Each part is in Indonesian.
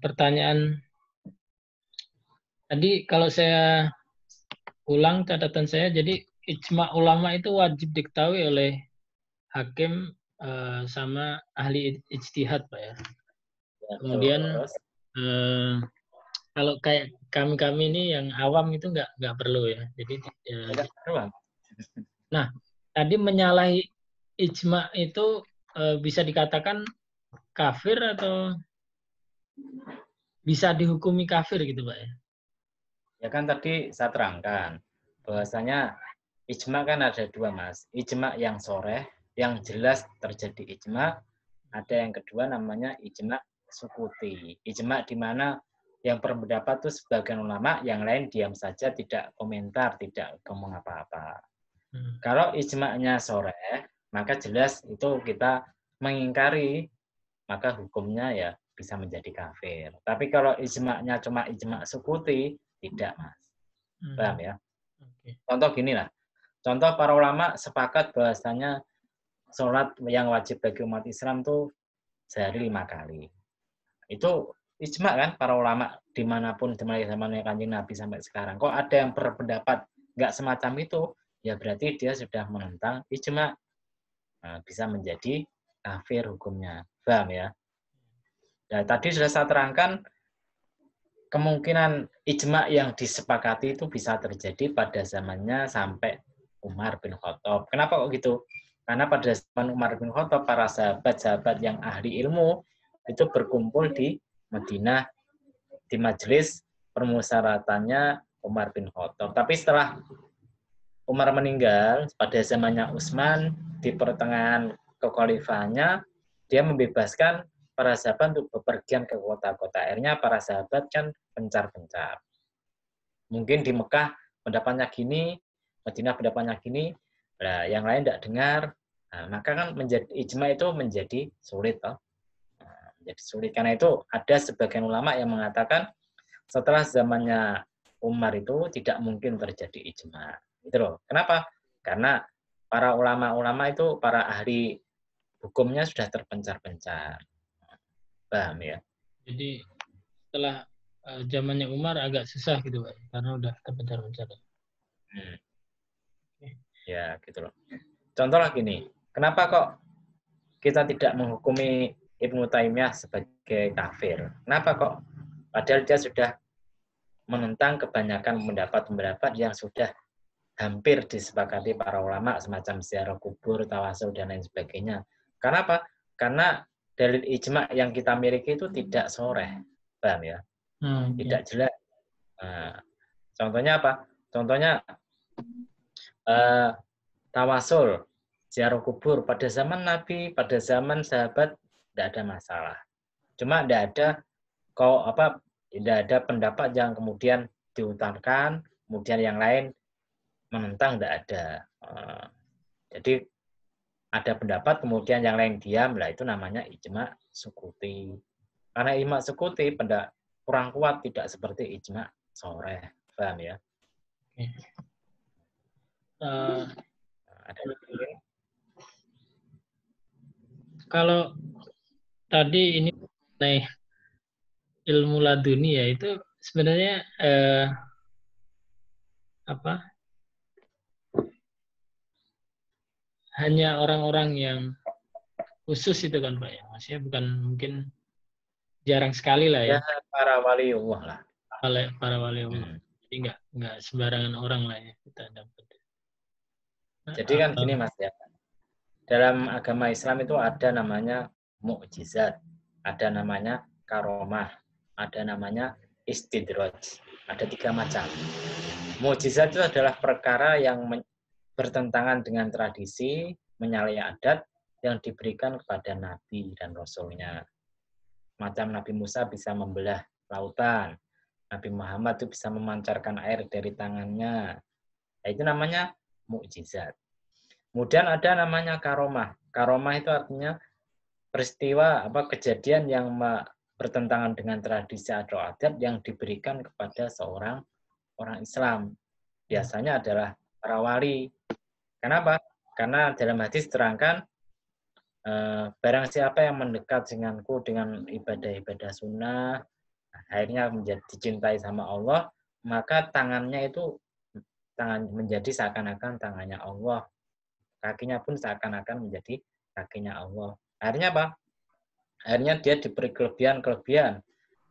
Pertanyaan tadi kalau saya ulang catatan saya, jadi ijma ulama itu wajib diketahui oleh hakim sama ahli ijtihad, Pak ya. Ya, Kemudian terus eh, kalau kayak kami-kami ini yang awam itu nggak perlu ya. Jadi enggak doang. nah tadi menyalahi ijma itu bisa dikatakan kafir atau bisa dihukumi kafir gitu Pak ya? Ya kan tadi saya terangkan bahwasanya ijma kan ada dua, Mas. Ijma yang soreh, yang jelas terjadi ijma. Ada yang kedua namanya ijma sukuti. Ijma di mana yang berpendapat itu sebagian ulama, yang lain diam saja, tidak komentar, tidak ngomong apa-apa. Kalau ijma'nya soreh, maka jelas itu kita mengingkari, maka hukumnya ya bisa menjadi kafir. Tapi kalau ijma'nya cuma ijma' sukuti, tidak, Mas. Paham ya? Oke. Contoh gini lah. Contoh para ulama sepakat bahwasanya sholat yang wajib bagi umat Islam tuh sehari 5 kali. Itu ijma' kan para ulama dimanapun zamannya Kanjeng Nabi sampai sekarang. Kok ada yang berpendapat nggak semacam itu? Ya berarti dia sudah menentang ijma'. Nah, bisa menjadi kafir hukumnya. Paham ya? Nah, tadi sudah saya terangkan kemungkinan ijma' yang disepakati itu bisa terjadi pada zamannya sampai Umar bin Khattab. Kenapa kok gitu? Karena pada zaman Umar bin Khattab, para sahabat-sahabat yang ahli ilmu itu berkumpul di Madinah di majelis permusyaratannya Umar bin Khattab. Tapi setelah Umar meninggal pada zamannya Utsman, di pertengahan kekhalifahannya, dia membebaskan para sahabat untuk bepergian ke kota-kota. Akhirnya para sahabat kan pencar-pencar. Mungkin di Mekah pendapatnya gini, Madinah pendapatnya gini, nah, yang lain tidak dengar. Nah, maka kan menjadi ijma itu menjadi sulit, toh. Nah, menjadi sulit karena itu ada sebagian ulama yang mengatakan setelah zamannya Umar itu tidak mungkin terjadi ijma. Gitu loh. Kenapa? Karena para ulama-ulama itu, para ahli hukumnya sudah terpencar-pencar. Paham ya? Jadi setelah zamannya Umar agak susah gitu Pak, karena udah terpencar-pencar. Hmm. Oke. Ya, gitu loh. Contoh lagi nih, kenapa kok kita tidak menghukumi Ibnu Taimiyah sebagai kafir? Kenapa kok? Padahal dia sudah menentang kebanyakan pendapat-pendapat yang sudah hampir disepakati para ulama semacam ziarah kubur, tawasul dan lain sebagainya. Karena apa? Karena dalil ijma yang kita miliki itu tidak soreh, paham ya? Tidak jelas. Nah, contohnya apa? Contohnya tawasul, ziarah kubur pada zaman Nabi, pada zaman sahabat tidak ada masalah. Cuma tidak ada tidak ada pendapat yang kemudian diutarakan, kemudian yang lain menentang, tidak ada. Jadi ada pendapat kemudian yang lain diam, lah itu namanya ijma sukuti. Karena ijma sukuti kurang kuat, tidak seperti ijma soreh, paham ya? Ada yang Kalau tadi ini mengenai ilmu laduni ya itu sebenarnya apa? Hanya orang-orang yang khusus itu kan Pak ya, maksudnya bukan mungkin jarang sekali lah ya ya para waliullah lah. para wali Allah. Jadi nggak sembarangan orang lah ya kita dapat. Jadi kan gini Mas ya, dalam agama Islam itu ada namanya mukjizat, ada namanya karomah, ada namanya istidraj. Ada 3 macam. Mukjizat itu adalah perkara yang bertentangan dengan tradisi, menyalahi adat yang diberikan kepada Nabi dan Rasulnya. Macam Nabi Musa bisa membelah lautan, Nabi Muhammad itu bisa memancarkan air dari tangannya. Nah, itu namanya mukjizat. Kemudian ada namanya karomah. Karomah itu artinya peristiwa kejadian yang bertentangan dengan tradisi atau adat yang diberikan kepada seorang orang Islam. Biasanya adalah para wali. Kenapa? Karena dalam hadis terangkan barang siapa yang mendekat denganku dengan ibadah-ibadah sunnah, akhirnya dicintai sama Allah, maka tangannya itu menjadi seakan-akan tangannya Allah. Kakinya pun seakan-akan menjadi kakinya Allah. Akhirnya apa? Akhirnya dia diberi kelebihan-kelebihan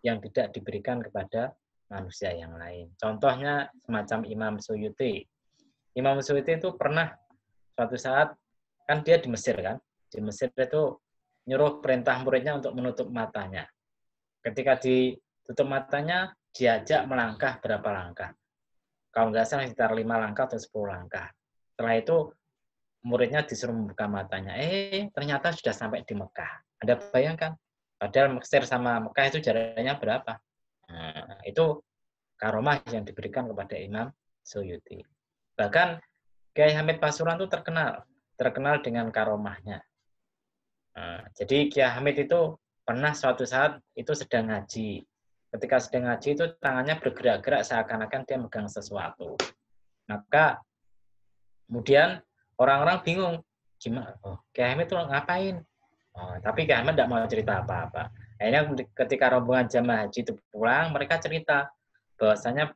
yang tidak diberikan kepada manusia yang lain. Contohnya semacam Imam Suyuti. Imam Suyuti itu pernah suatu saat, kan dia di Mesir kan, di Mesir itu nyuruh perintah muridnya untuk menutup matanya. Ketika ditutup matanya, diajak melangkah berapa langkah. Kalau nggak salah sekitar 5 langkah atau 10 langkah. Setelah itu muridnya disuruh membuka matanya. Ternyata sudah sampai di Mekah. Anda bayangkan, padahal Mesir sama Mekah itu jaraknya berapa? Nah, itu karomah yang diberikan kepada Imam Suyuti. Bahkan Kiai Hamid Pasuruan itu terkenal dengan karomahnya. Nah, jadi Kiai Hamid itu pernah suatu saat itu sedang ngaji. Ketika sedang ngaji itu tangannya bergerak-gerak seakan-akan dia megang sesuatu. Maka kemudian orang-orang bingung, gimana? Kiai Hamid itu ngapain? Tapi Kiai Hamid tidak mau cerita apa-apa. Akhirnya ketika rombongan jamaah haji itu pulang, mereka cerita bahwasanya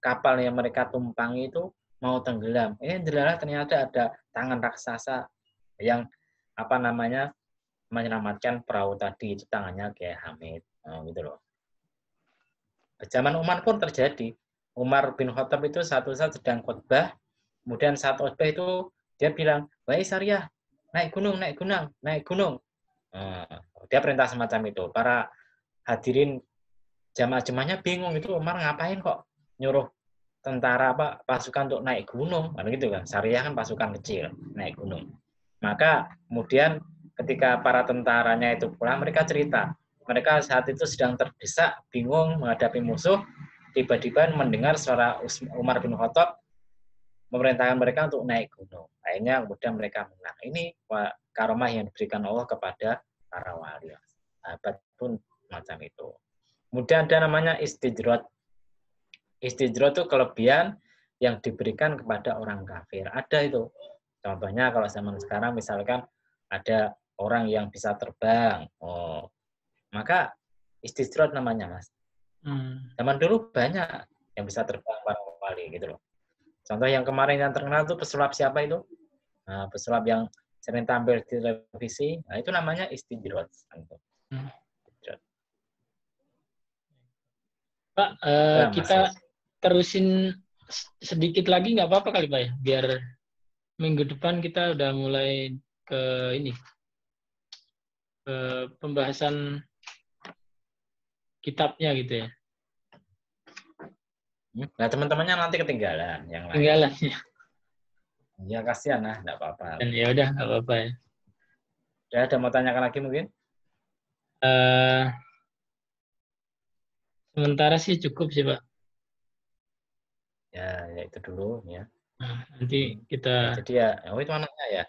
kapal yang mereka tumpangi itu mau tenggelam. Ternyata ada tangan raksasa yang menyelamatkan perahu tadi, itu tangannya Kiai Hamid. Gitu loh. Zaman Umar pun terjadi. Umar bin Khattab itu satu saat sedang khutbah, kemudian saat khutbah itu dia bilang, "Wahai Syariah, naik gunung. Dia perintah semacam itu. Para hadirin jamaah-jamaahnya bingung, itu Umar ngapain kok nyuruh tentara pasukan untuk naik gunung, kan gitu kan. Syariah kan pasukan kecil, naik gunung. Maka kemudian ketika para tentaranya itu pulang, mereka cerita, mereka saat itu sedang terdesak, bingung menghadapi musuh, tiba-tiba mendengar suara Umar bin Khattab memerintahkan mereka untuk naik gunung. Akhirnya kemudian mereka menang. Ini karomah yang diberikan Allah kepada para wali. Sahabat pun macam itu. Kemudian ada namanya istijrot. Istijrot itu kelebihan yang diberikan kepada orang kafir. Ada itu. Contohnya kalau zaman sekarang misalkan ada orang yang bisa terbang. Maka istijrot namanya, Mas. Zaman dulu banyak yang bisa terbang para wali gitu loh. Contoh yang kemarin yang terkenal itu pesulap siapa itu? Pesulap yang sering tampil di televisi. Nah, itu namanya istijrot. Pak, kita terusin sedikit lagi nggak apa-apa kali Pak ya? Biar minggu depan kita udah mulai ke ini. Ke pembahasan kitabnya gitu ya. Nah, teman-temannya nanti ketinggalan yang lain. Ketinggalan ya. Ya kasihan lah, enggak apa-apa. Dan ya udah enggak apa-apa ya. Ya, ada mau tanyakan lagi mungkin? Sementara sih cukup sih, Pak. Ya itu dulu ya. Nah, nanti kita jadi ya, itu anaknya ya.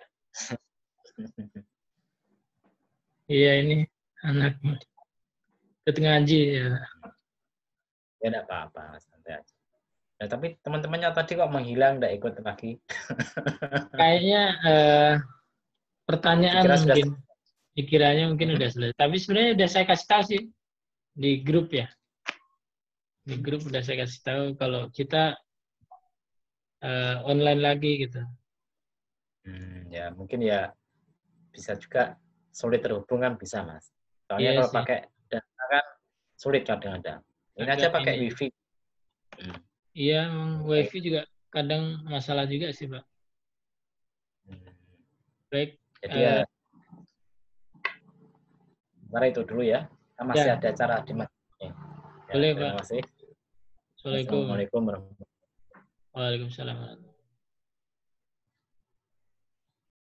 Iya, ini anaknya. Ikut ngaji ya. Ya enggak apa-apa, santai aja. Nah, tapi teman-temannya tadi kok menghilang, enggak ikut lagi. Kayaknya pertanyaan mungkin dikiranya mungkin udah selesai. Tapi sebenarnya udah saya kasih tahu sih di grup ya. Di grup udah saya kasih tahu kalau kita online lagi gitu. Ya mungkin ya bisa juga sulit terhubung kan bisa, Mas. Soalnya kalau pakai data kan sulit kadang-kadang. Ini aja pakai WiFi. Iya, WiFi juga kadang masalah juga sih, Pak. Baik. Jadi ya, sementara itu dulu ya. Masih ada acara di Mas. Boleh, Terima Pak. kasih. Assalamualaikum warahmatullahi wabarakatuh. Waalaikumsalam.